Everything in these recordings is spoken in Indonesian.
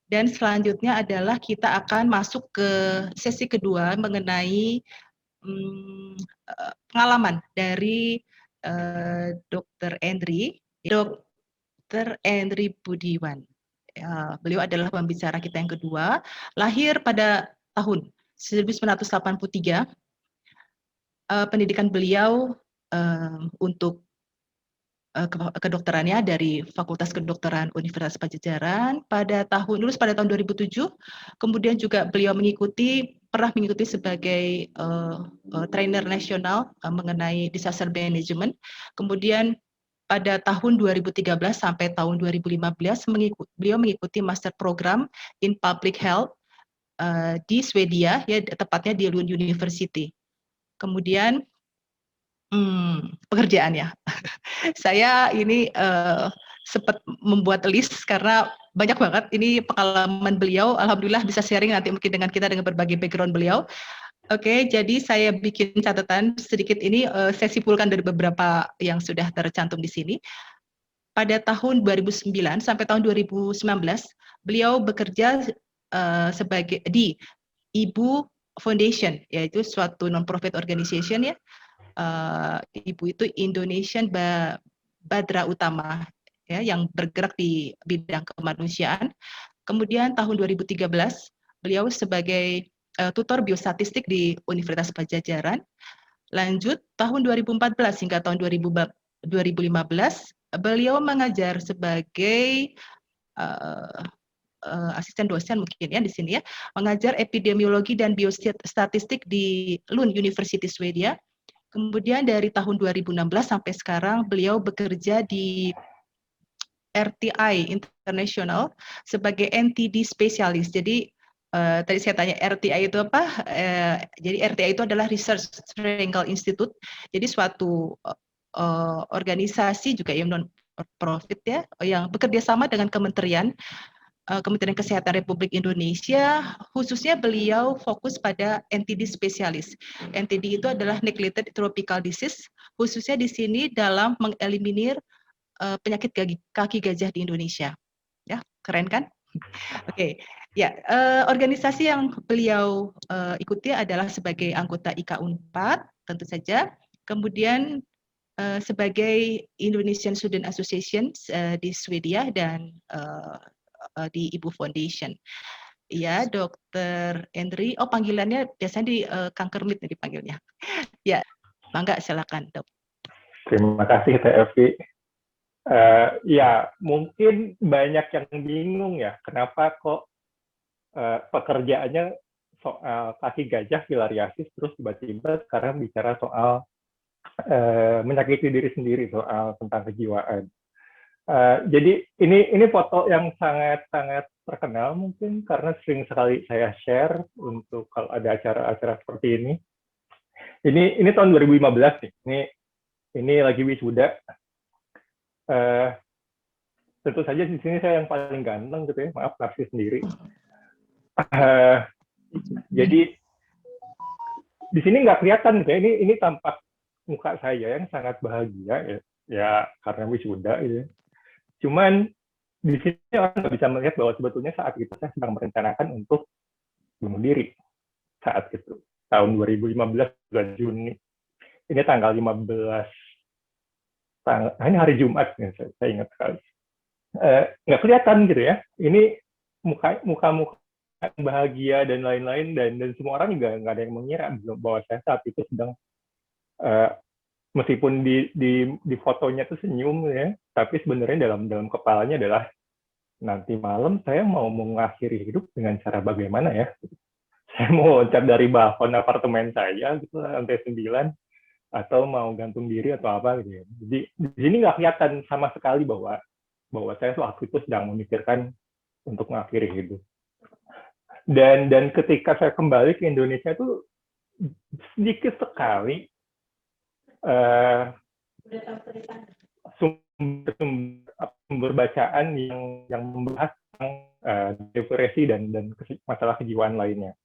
Dan selanjutnya adalah kita akan masuk ke sesi kedua mengenai pengalaman dari Dr. Endri, Dr. Endri Budiwan. Beliau adalah pembicara kita yang kedua, lahir pada tahun 1983. Pendidikan beliau untuk kedokterannya dari Fakultas Kedokteran Universitas Padjadjaran lulus pada tahun 2007. Kemudian juga beliau pernah mengikuti sebagai trainer nasional mengenai disaster management. Kemudian pada tahun 2013 sampai tahun 2015 beliau mengikuti master program in public health di Swedia, ya tepatnya di Lund University. Kemudian pekerjaannya. Saya ini sempat membuat list karena banyak banget ini pengalaman beliau. Alhamdulillah bisa sharing nanti mungkin dengan kita dengan berbagai background beliau. Oke, jadi saya bikin catatan sedikit ini, saya simpulkan dari beberapa yang sudah tercantum di sini. Pada tahun 2009 sampai tahun 2019, beliau bekerja di Ibu Foundation, yaitu suatu non-profit organization ya. Ibu itu Indonesian Badra Utama ya, yang bergerak di bidang kemanusiaan. Kemudian tahun 2013 beliau sebagai tutor biostatistik di Universitas Padjadjaran. Lanjut tahun 2014 hingga tahun 2015 beliau mengajar sebagai asisten dosen mungkin ya di sini ya, mengajar epidemiologi dan biostatistik di Lund University Swedia. Kemudian dari tahun 2016 sampai sekarang beliau bekerja di RTI International sebagai NTD spesialis. Jadi tadi saya tanya RTI itu apa? Jadi RTI itu adalah Research Triangle Institute. Jadi suatu organisasi juga yang non profit ya, yang bekerja sama dengan Kementerian Kesehatan Republik Indonesia, khususnya beliau fokus pada NTD spesialis. NTD itu adalah Neglected Tropical Disease, khususnya di sini dalam mengeliminir penyakit kaki gajah di Indonesia. Ya, keren kan? Oke. Ya, organisasi yang beliau ikuti adalah sebagai anggota IKU 4, tentu saja. Kemudian sebagai Indonesian Student Association di Swedia dan di Ibu Foundation. Ya, Dr. Endri. Oh, panggilannya biasanya di Kang Kermit dipanggilnya. Ya, mangga silakan, Dok. Terima kasih, Teh Evi. Ya, mungkin banyak yang bingung ya, kenapa kok pekerjaannya soal kaki gajah filariasis, terus tiba-tiba sekarang bicara soal menyakiti diri sendiri, soal tentang kejiwaan. Jadi ini foto yang sangat terkenal mungkin karena sering sekali saya share untuk kalau ada acara-acara seperti ini. Ini tahun 2015 nih. Ini lagi wisuda. Tentu saja di sini saya yang paling ganteng gitu ya. Maaf narsis sendiri. Jadi di sini nggak kelihatan gitu ya. Ini tampak muka saya yang sangat bahagia ya karena wisuda gitu. Cuman di sini orang nggak bisa melihat bahwa sebetulnya saat itu saya sedang merencanakan untuk bunuh diri saat itu tahun 2015 bulan Juni. Ini tanggal 15 ini hari Jumat ya, saya ingat sekali. Nggak kelihatan gitu ya. Ini muka-muka bahagia dan lain-lain dan semua orang juga nggak ada yang mengira bahwa saya saat itu sedang meskipun di fotonya itu senyum ya, tapi sebenarnya dalam kepalanya adalah nanti malam saya mau mengakhiri hidup dengan cara bagaimana ya? Saya mau loncat dari balkon apartemen saya gitu lantai 9 atau mau gantung diri atau apa gitu ya. Jadi di sini nggak kelihatan sama sekali bahwa saya waktu itu sedang memikirkan untuk mengakhiri hidup. Dan ketika saya kembali ke Indonesia itu sedikit sekali sumber bacaan yang membahas tentang depresi dan masalah kejiwaan lainnya.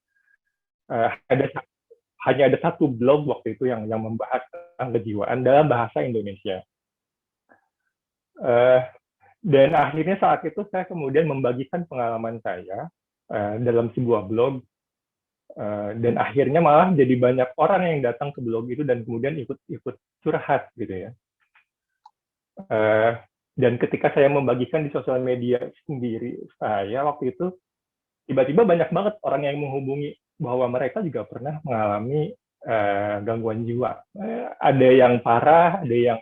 Hanya ada satu blog waktu itu yang membahas tentang kejiwaan dalam bahasa Indonesia. Dan akhirnya saat itu saya kemudian membagikan pengalaman saya dalam sebuah blog, dan akhirnya malah jadi banyak orang yang datang ke blog itu dan kemudian ikut curhat gitu ya. Dan ketika saya membagikan di sosial media sendiri saya waktu itu, tiba-tiba banyak banget orang yang menghubungi bahwa mereka juga pernah mengalami gangguan jiwa. Ada yang parah, ada yang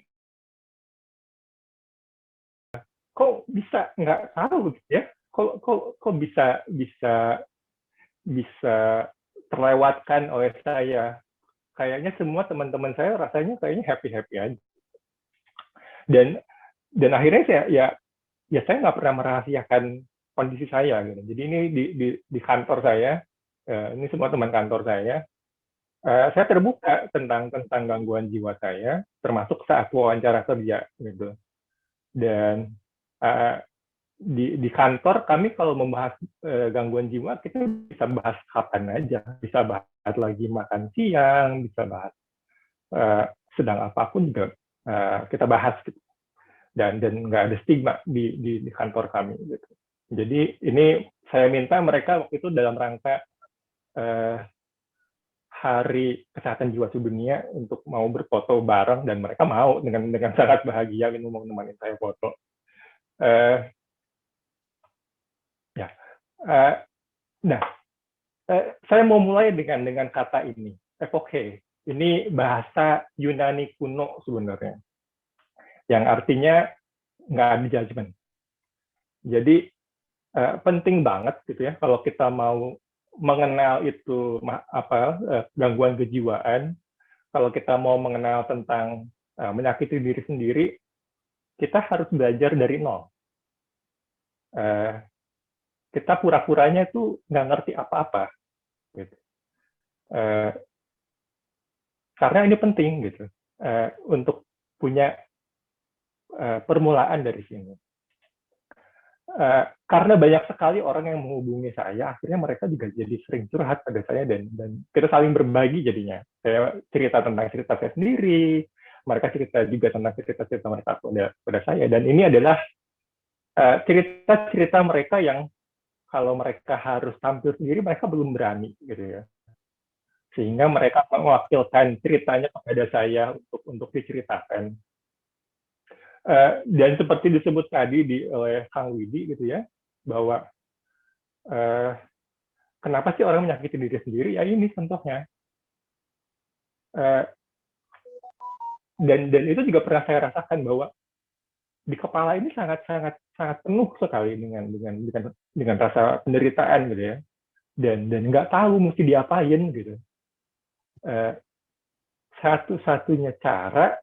kok bisa nggak tahu gitu ya, kok bisa bisa bisa terlewatkan oleh saya. Kayaknya semua teman-teman saya rasanya kayaknya happy-happy aja. Dan akhirnya saya nggak pernah merahasiakan kondisi saya gitu. Jadi ini di kantor saya, ini semua teman kantor saya terbuka tentang gangguan jiwa saya, termasuk saat wawancara kerja gitu. Dan di kantor kami kalau membahas gangguan jiwa, kita bisa bahas kapan aja, bisa bahas lagi makan siang, bisa bahas sedang apapun juga kita bahas gitu. Dan nggak ada stigma di kantor kami gitu. Jadi ini saya minta mereka waktu itu dalam rangka Hari Kesehatan Jiwa Sedunia untuk mau berfoto bareng, dan mereka mau dengan sangat bahagia ini mau nemenin saya foto. Nah, saya mau mulai dengan kata ini, epoche. Ini bahasa Yunani kuno sebenarnya, yang artinya nggak ada judgment. Jadi penting banget gitu ya kalau kita mau mengenal itu gangguan kejiwaan, kalau kita mau mengenal tentang menyakiti diri sendiri, kita harus belajar dari nol. Kita pura-puranya itu nggak ngerti apa-apa, gitu. Karena ini penting gitu untuk punya permulaan dari sini. Karena banyak sekali orang yang menghubungi saya, akhirnya mereka juga jadi sering curhat pada saya, dan kita saling berbagi jadinya. Saya cerita tentang cerita saya sendiri, mereka cerita juga tentang cerita-cerita mereka pada saya, dan ini adalah cerita-cerita mereka yang kalau mereka harus tampil sendiri, mereka belum berani gitu ya. Sehingga mereka mewakilkan ceritanya kepada saya untuk diceritakan. Dan seperti disebut tadi oleh Kang Widi gitu ya, bahwa kenapa sih orang menyakiti diri sendiri? Ya ini contohnya. Dan itu juga pernah saya rasakan bahwa di kepala ini sangat penuh sekali dengan rasa penderitaan gitu ya, dan nggak tahu mesti diapain gitu. Satu-satunya cara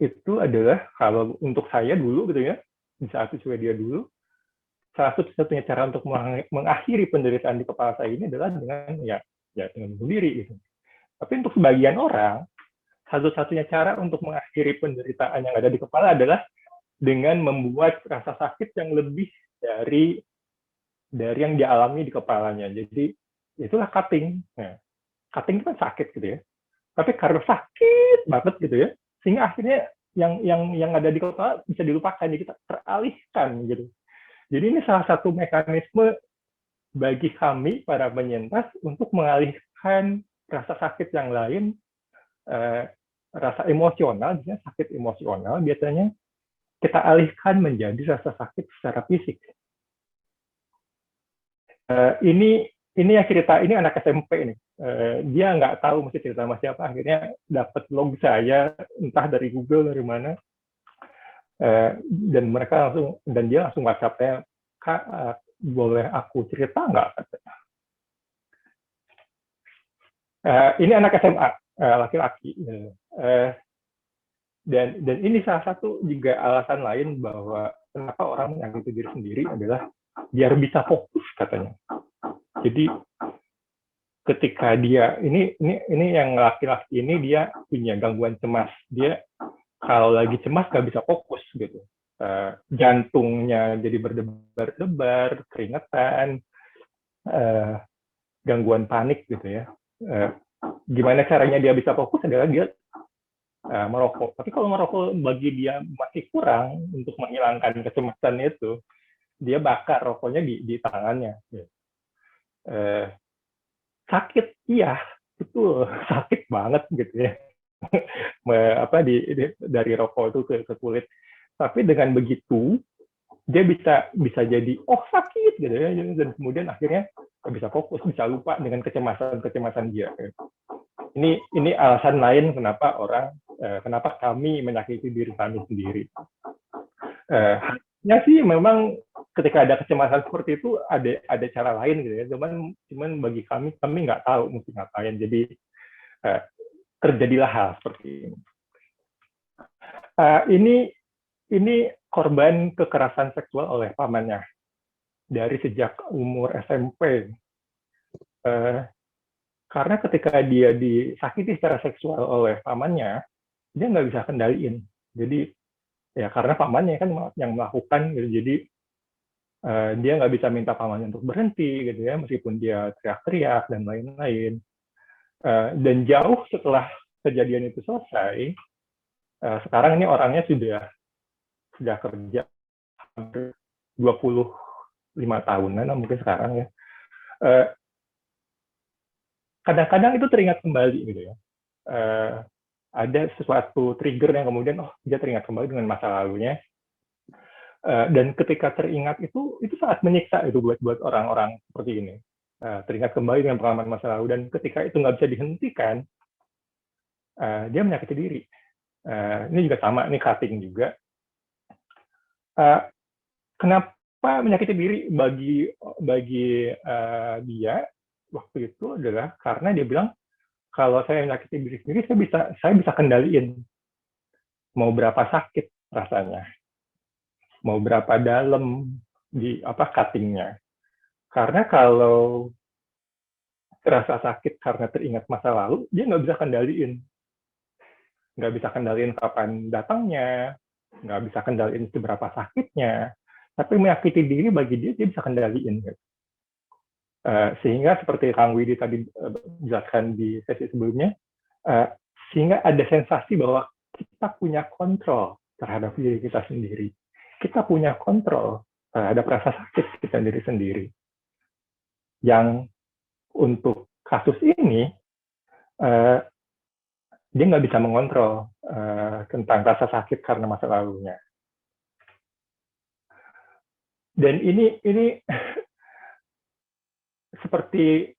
itu adalah, kalau untuk saya dulu gitu ya, di saat itu dia dulu, satu-satunya cara untuk mengakhiri penderitaan di kepala saya ini adalah dengan dengan bunuh diri gitu. Tapi untuk sebagian orang, satu-satunya cara untuk mengakhiri penderitaan yang ada di kepala adalah dengan membuat rasa sakit yang lebih dari yang dialami di kepalanya. Jadi itulah cutting. Nah, cutting itu kan sakit gitu ya. Tapi karena sakit banget gitu ya, sehingga akhirnya yang ada di kepala bisa dilupakan, jadi kita teralihkan gitu. Jadi ini salah satu mekanisme bagi kami para penyintas untuk mengalihkan rasa sakit yang lain, rasa emosional, biasanya sakit emosional biasanya kita alihkan menjadi rasa sakit secara fisik. Ini yang cerita, ini anak SMP nih. Dia nggak tahu mesti cerita sama siapa, akhirnya dapat log saya entah dari Google dari mana, dan dia langsung WhatsApp-nya, Kak, boleh aku cerita nggak? Ini anak SMA, laki-laki. Dan ini salah satu juga alasan lain bahwa kenapa orang menyakiti diri sendiri adalah biar bisa fokus katanya. Jadi ketika dia ini yang laki-laki ini, dia punya gangguan cemas. Dia kalau lagi cemas nggak bisa fokus gitu. Jantungnya jadi berdebar-debar, keringetan, gangguan panik gitu ya. Gimana caranya dia bisa fokus adalah dia merokok. Tapi kalau merokok bagi dia masih kurang untuk menghilangkan kecemasan itu, dia bakar rokoknya di tangannya. Uh, Sakit, iya, betul, sakit banget gitu ya. Dari rokok itu ke kulit. Tapi dengan begitu dia bisa jadi sakit gitu ya, dan kemudian akhirnya bisa fokus, bisa lupa dengan kecemasan dia. Ini alasan lain kenapa kami menyakiti diri kami sendiri. Ya sih memang ketika ada kecemasan seperti itu ada cara lain gitu ya, cuman bagi kami nggak tahu mesti ngapain, jadi terjadilah hal seperti ini. Ini korban kekerasan seksual oleh pamannya dari sejak umur SMP. Karena ketika dia disakiti secara seksual oleh pamannya, dia nggak bisa kendaliin. Jadi ya karena pamannya kan yang melakukan gitu, jadi dia nggak bisa minta pamannya untuk berhenti gitu ya, meskipun dia teriak-teriak dan lain-lain. Dan jauh setelah kejadian itu selesai, sekarang ini orangnya sudah kerja hampir 25 tahunan mungkin sekarang ya. Kadang-kadang itu teringat kembali gitu ya. Ada sesuatu trigger yang kemudian dia teringat kembali dengan masa lalunya. Dan ketika teringat itu sangat menyiksa itu buat orang-orang seperti ini. Teringat kembali dengan pengalaman masa lalu, dan ketika itu nggak bisa dihentikan, dia menyakiti diri. Ini juga sama, ini cutting juga. Kenapa menyakiti diri bagi dia waktu itu adalah karena dia bilang, kalau saya menyakiti diri sendiri, saya bisa kendaliin mau berapa sakit rasanya, mau berapa dalam cuttingnya. Karena kalau terasa sakit karena teringat masa lalu, dia nggak bisa kendaliin. Nggak bisa kendaliin kapan datangnya, nggak bisa kendaliin seberapa sakitnya. Tapi menyakiti diri bagi dia bisa kendaliin. Sehingga seperti Kang Widi tadi jelaskan di sesi sebelumnya, sehingga ada sensasi bahwa kita punya kontrol terhadap diri kita sendiri. Kita punya kontrol terhadap rasa sakit kita sendiri. Yang untuk kasus ini, dia nggak bisa mengontrol tentang rasa sakit karena masa lalunya. Dan ini seperti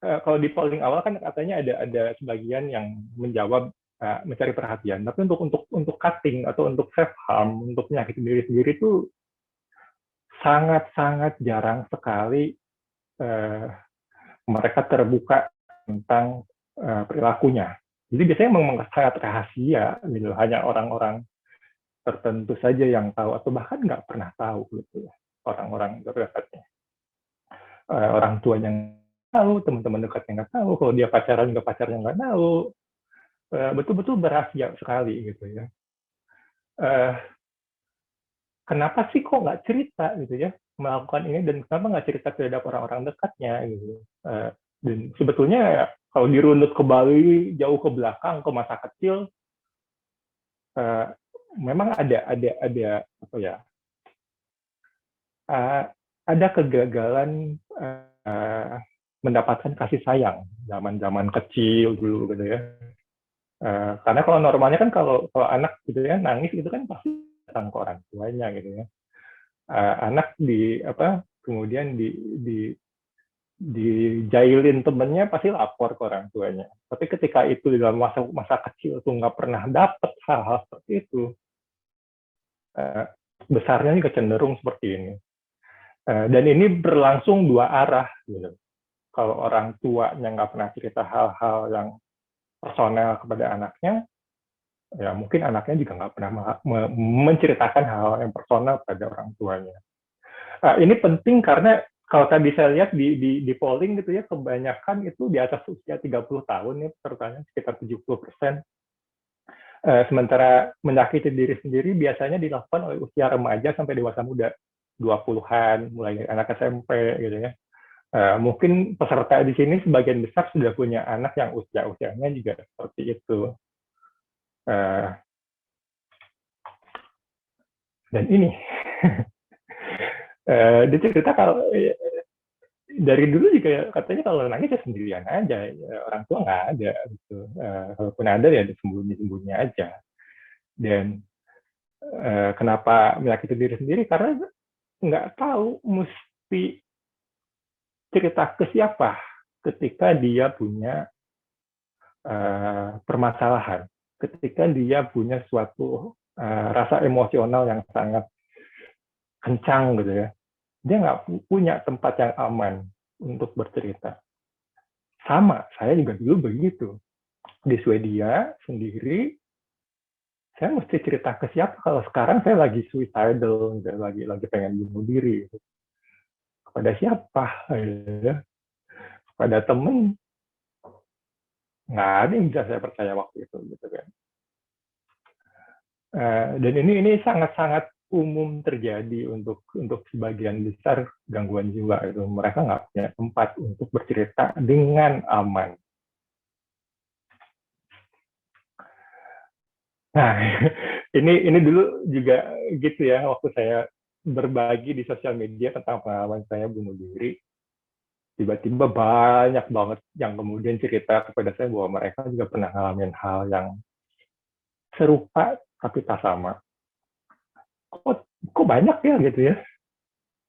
kalau di polling awal kan katanya ada sebagian yang menjawab mencari perhatian, tapi untuk cutting atau untuk self harm, untuk menyakiti diri sendiri itu sangat jarang sekali mereka terbuka tentang perilakunya. Jadi biasanya memang sangat rahasia, gitu. Hanya orang-orang tertentu saja yang tahu, atau bahkan nggak pernah tahu, gitu ya, orang-orang terdekatnya. Orang tuanya nggak tahu, teman-teman dekatnya nggak tahu, kalau dia pacaran juga pacarnya nggak tahu. Betul-betul berasia sekali, gitu ya. Kenapa sih kok nggak cerita, gitu ya, melakukan ini, dan kenapa nggak cerita terhadap orang-orang dekatnya, gitu. Dan sebetulnya kalau dirunut kembali jauh ke belakang ke masa kecil, memang ada apa ya, ada kegagalan mendapatkan kasih sayang zaman kecil dulu, gitu ya. Karena kalau normalnya kan kalau anak gitu ya nangis gitu kan pasti datang ke orang tuanya, gitu ya. Anak kemudian dijailin temennya pasti lapor ke orang tuanya. Tapi ketika itu di dalam masa kecil tuh nggak pernah dapet hal-hal seperti itu, besarnya juga cenderung seperti ini. Dan ini berlangsung dua arah, gitu. Kalau orang tuanya nggak pernah cerita hal-hal yang personal kepada anaknya, ya mungkin anaknya juga nggak pernah menceritakan hal yang personal pada orang tuanya. Ini penting karena kalau tadi saya lihat di polling gitu ya, kebanyakan itu di atas usia 30 tahun ya pesertanya, sekitar 70%. Sementara menyakiti diri sendiri biasanya dilakukan oleh usia remaja sampai dewasa muda, 20-an, mulai dari anak SMP gitu ya. Mungkin peserta di sini sebagian besar sudah punya anak yang usianya juga seperti itu. Uh, dan ini, dia cerita kalau dari dulu juga katanya kalau nangis ya sendirian aja, orang tua nggak ada gitu. Kalaupun ada ya sembunyi-sembunyi aja. Dan kenapa menyakiti diri sendiri? Karena nggak tahu mesti cerita ke siapa ketika dia punya permasalahan, ketika dia punya suatu rasa emosional yang sangat kencang gitu ya. Dia nggak punya tempat yang aman untuk bercerita. Sama, saya juga dulu begitu. Di Swedia sendiri, saya mesti cerita ke siapa kalau sekarang saya lagi suicidal, lagi pengen bunuh diri. Kepada siapa? Ya. Kepada temen, nggak ada yang bisa saya percaya waktu itu. Gitu kan. Dan ini sangat-sangat umum terjadi untuk sebagian besar gangguan jiwa itu. Mereka nggak punya tempat untuk bercerita dengan aman. Nah, ini dulu juga gitu ya, waktu saya berbagi di sosial media tentang pengalaman saya bunuh diri, tiba-tiba banyak banget yang kemudian cerita kepada saya bahwa mereka juga pernah ngalamin hal yang serupa tapi tak sama. Kok banyak ya gitu ya.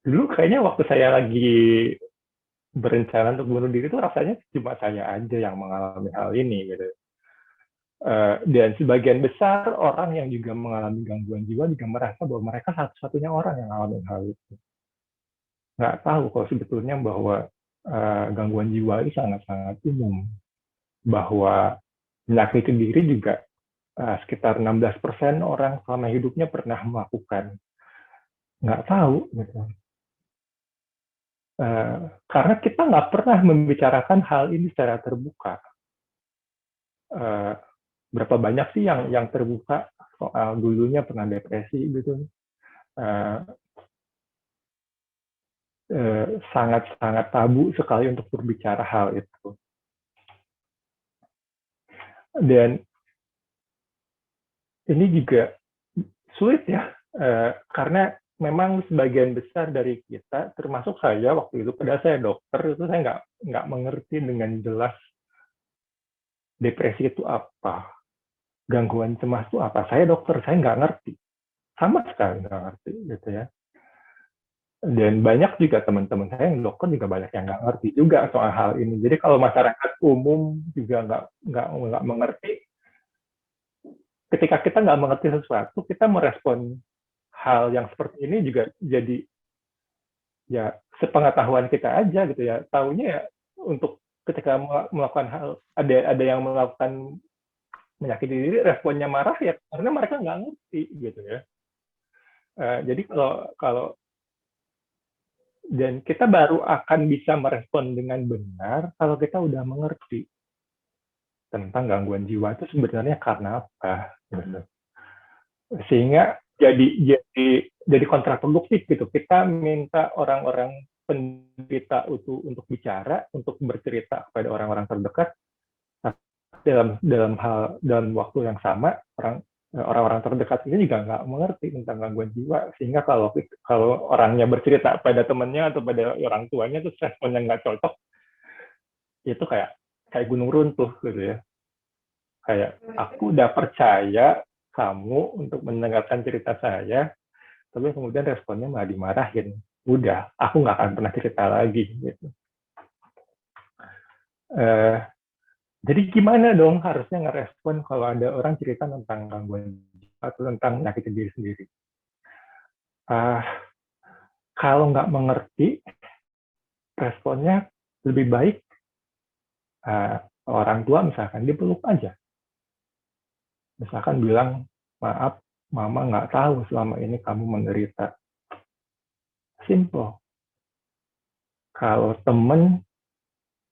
Dulu kayaknya waktu saya lagi berencana untuk bunuh diri itu rasanya cuma saya aja yang mengalami hal ini gitu. Dan sebagian besar orang yang juga mengalami gangguan jiwa juga merasa bahwa mereka satu-satunya orang yang mengalami hal itu. Nggak tahu kalau sebetulnya bahwa gangguan jiwa itu sangat-sangat umum. Bahwa menyakiti diri juga sekitar 16% orang selama hidupnya pernah melakukan. Nggak tahu. Gitu. Karena kita nggak pernah membicarakan hal ini secara terbuka. Berapa banyak sih yang terbuka soal dulunya pernah depresi gitu, sangat-sangat tabu sekali untuk berbicara hal itu. Dan ini juga sulit ya, karena memang sebagian besar dari kita, termasuk saya waktu itu, padahal saya dokter, itu saya nggak mengerti dengan jelas depresi itu apa, gangguan cemas itu apa. Saya dokter, saya nggak ngerti, sama sekali nggak ngerti gitu ya. Dan banyak juga teman-teman saya yang dokter juga banyak yang nggak ngerti juga soal hal ini. Jadi kalau masyarakat umum juga nggak mengerti, ketika kita nggak mengerti sesuatu, kita merespon hal yang seperti ini juga jadi ya sepengetahuan kita aja gitu ya. Taunya ya untuk ketika melakukan hal, ada yang melakukan menyakiti diri, responnya marah ya karena mereka nggak ngerti gitu ya. Jadi kalau dan kita baru akan bisa merespon dengan benar kalau kita udah mengerti tentang gangguan jiwa itu sebenarnya karena apa, gitu. Sehingga jadi kontraproduktif gitu. Kita minta orang-orang penderita untuk bicara, untuk bercerita kepada orang-orang terdekat dalam waktu yang sama orang-orang terdekat ini juga nggak mengerti tentang gangguan jiwa, sehingga kalau orangnya bercerita pada temannya atau pada orang tuanya terus responnya nggak cocok, itu kayak gunung runtuh gitu ya. Kayak aku udah percaya kamu untuk mendengarkan cerita saya, tapi kemudian responnya malah dimarahin. Udah, aku nggak akan pernah cerita lagi gitu. Jadi gimana dong harusnya ngerespon kalau ada orang cerita tentang gangguan jiwa atau tentang menyakiti diri sendiri? Kalau nggak mengerti, responnya lebih baik orang tua misalkan dipeluk aja. Misalkan bilang, maaf, mama nggak tahu selama ini kamu menderita. Simple. Kalau temen,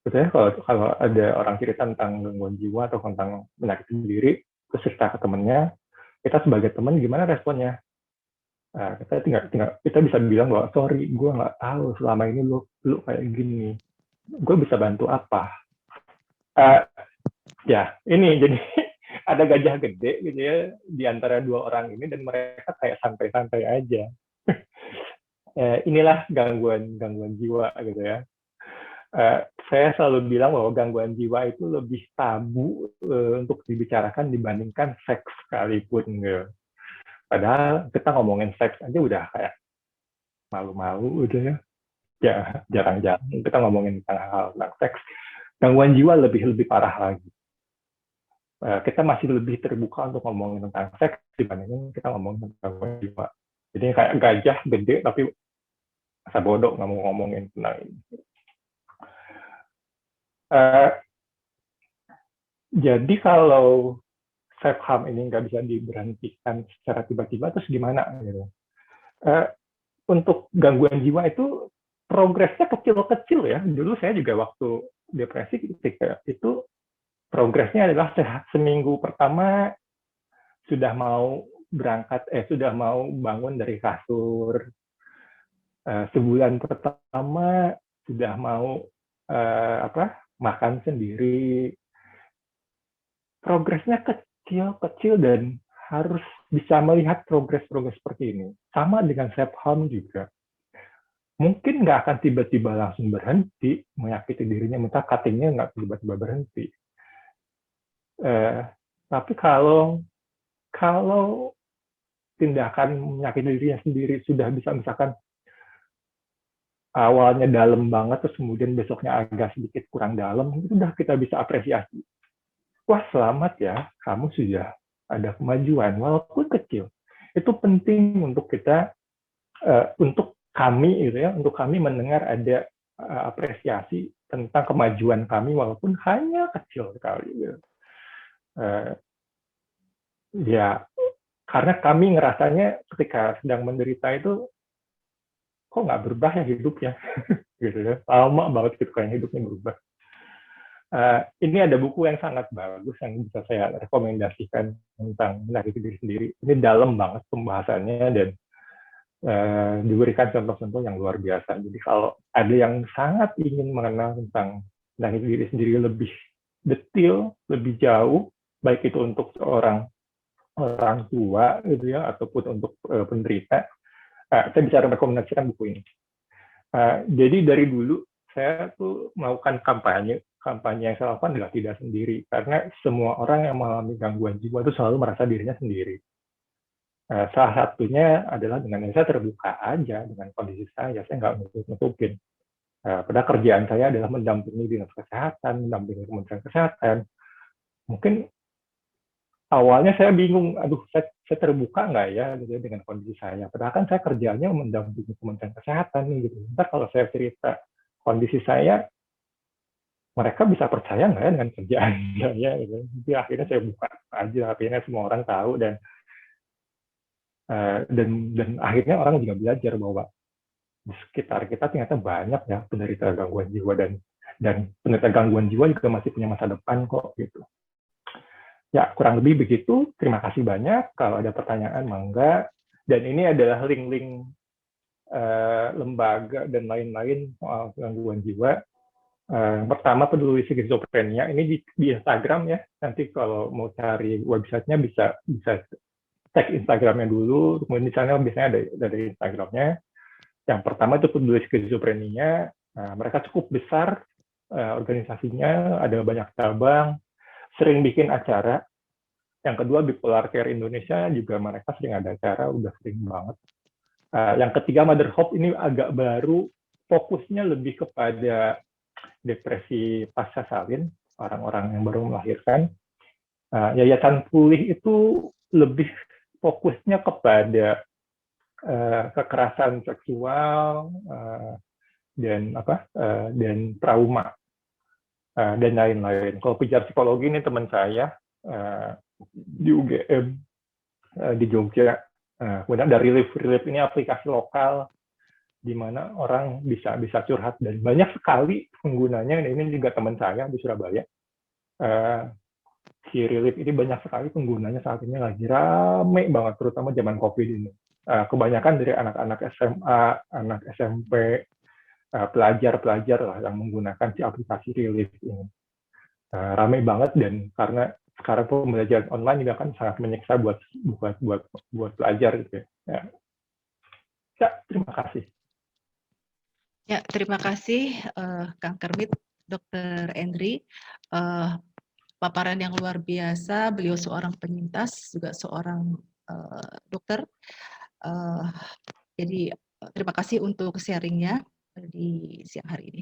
sebetulnya kalau ada orang cerita tentang gangguan jiwa atau tentang menyakiti diri, terus cerita ke temennya, kita sebagai teman gimana responnya? Kita bisa bilang bahwa sorry, gue nggak tahu selama ini lu kayak gini, gue bisa bantu apa? Ya ini jadi ada gajah gede gitu ya di antara dua orang ini dan mereka kayak santai-santai aja. Inilah gangguan jiwa gitu ya. Saya selalu bilang bahwa gangguan jiwa itu lebih tabu untuk dibicarakan dibandingkan seks sekalipun gitu. Padahal kita ngomongin seks aja udah kayak malu-malu gitu ya. Ya, jarang-jarang kita ngomongin tentang hal tentang seks. Gangguan jiwa lebih parah lagi. Kita masih lebih terbuka untuk ngomongin tentang seks dibandingin kita ngomongin tentang gangguan jiwa. Jadi kayak gajah gede tapi masa bodoh nggak mau ngomongin tentang ini. Jadi kalau self harm ini nggak bisa diberhentikan secara tiba-tiba, terus gimana gitu? Untuk gangguan jiwa itu progresnya kecil-kecil ya. Dulu saya juga waktu depresi ketika itu progresnya adalah seminggu pertama sudah mau berangkat, sudah mau bangun dari kasur. Sebulan pertama sudah mau makan sendiri. Progresnya kecil-kecil dan harus bisa melihat progres-progres seperti ini. Sama dengan self harm juga. Mungkin nggak akan tiba-tiba langsung berhenti menyakiti dirinya, minta cuttingnya nggak tiba-tiba berhenti. Tapi kalau tindakan menyakiti dirinya sendiri sudah bisa misalkan awalnya dalam banget, terus kemudian besoknya agak sedikit kurang dalam, itu udah kita bisa apresiasi. Wah, selamat ya, kamu sudah ada kemajuan, walaupun kecil. Itu penting untuk kita, untuk kami, gitu ya, untuk kami mendengar ada apresiasi tentang kemajuan kami, walaupun hanya kecil sekali. Gitu. Ya, karena kami ngerasanya ketika sedang menderita itu, kok nggak berubah ya hidupnya, gitu ya. Lama banget gitu kayak hidupnya berubah. Ini ada buku yang sangat bagus yang bisa saya rekomendasikan tentang menyakiti diri sendiri. Ini dalam banget pembahasannya dan diberikan contoh-contoh yang luar biasa. Jadi kalau ada yang sangat ingin mengenal tentang menyakiti diri sendiri lebih detail, lebih jauh, baik itu untuk seorang orang tua gitu ya, ataupun untuk penderita, saya bisa rekomendasikan buku ini. Jadi dari dulu saya tuh melakukan kampanye yang saya lakukan adalah tidak sendiri, karena semua orang yang mengalami gangguan jiwa itu selalu merasa dirinya sendiri. Salah satunya adalah dengan saya terbuka aja dengan kondisi saya nggak nutup-nutupin. Padahal kerjaan saya adalah mendampingi dinas kesehatan, mendampingi Kementerian Kesehatan. Mungkin awalnya saya bingung, aduh saya terbuka nggak ya gitu, dengan kondisi saya. Padahal kan saya kerjanya mendampingi Kementerian Kesehatan nih gitu. Ntar kalau saya cerita kondisi saya, mereka bisa percaya nggak ya dengan kerjaan saya gitu. Jadi akhirnya saya buka aja, akhirnya semua orang tahu dan akhirnya orang juga belajar bahwa di sekitar kita ternyata banyak ya penderita gangguan jiwa dan penderita gangguan jiwa juga masih punya masa depan kok gitu. Ya kurang lebih begitu. Terima kasih banyak. Kalau ada pertanyaan mangga. Dan ini adalah link-link lembaga dan lain-lain soal gangguan jiwa. Pertama peduli skizofrenia ini di Instagram ya. Nanti kalau mau cari websitenya bisa cek Instagramnya dulu. Kemudian di sana biasanya ada dari Instagramnya. Yang pertama itu peduli skizofrenia. Mereka cukup besar organisasinya, ada banyak cabang, sering bikin acara. Yang kedua Bipolar Care Indonesia juga mereka sering ada acara, udah sering banget. Yang ketiga Mother Hope ini agak baru, fokusnya lebih kepada depresi pasca salin, orang-orang yang baru melahirkan. Yayasan Pulih itu lebih fokusnya kepada kekerasan seksual dan trauma dan lain-lain. Kalau pijar psikologi ini teman saya di UGM di Jogja. Kemudian ada Relief ini aplikasi lokal di mana orang bisa curhat dan banyak sekali penggunanya. Ini juga teman saya di Surabaya. Si Relief ini banyak sekali penggunanya saat ini lagi rame banget, terutama zaman COVID ini. Kebanyakan dari anak-anak SMA, anak SMP, pelajar-pelajar lah yang menggunakan si aplikasi Relief ini. Rame banget dan karena sekarang pembelajaran online juga kan sangat menyiksa buat belajar gitu ya. Ya, terima kasih. Ya, terima kasih Kang Kermit, Dr. Endri. Paparan yang luar biasa, beliau seorang penyintas, juga seorang dokter. Jadi terima kasih untuk sharingnya di siang hari ini.